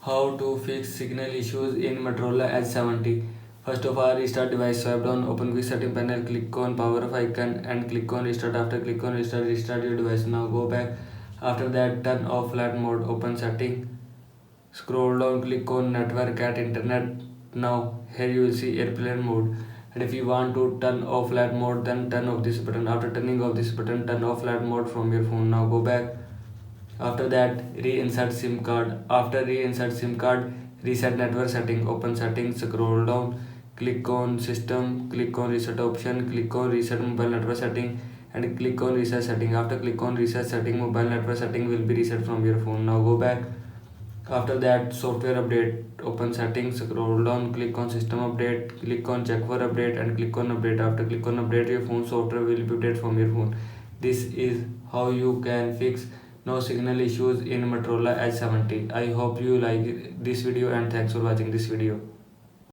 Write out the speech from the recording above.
How to fix signal issues in Motorola H70. First of all, restart device. Swipe down, open quick setting panel, click on power off icon and click on restart. After click on restart, restart your device. Now go back. After that, turn off flight mode, open setting. Scroll down, click on network at internet. Now here you will see airplane mode. And if you want to turn off flight mode, then turn off this button. After turning off this button, turn off flight mode from your phone. Now go back. After that, reinsert SIM card. After reinsert SIM card, reset network setting. Open settings, scroll down, click on system, click on reset option, click on reset mobile network setting and click on reset setting. After click on reset setting, mobile network setting will be reset from your phone. Now go back. After that, software update. Open settings, scroll down, click on system update, click on check for update and click on update. After click on update, your phone software will be updated from your phone. This is how you can fix no signal issues in Motorola H70. I hope you like this video and thanks for watching this video.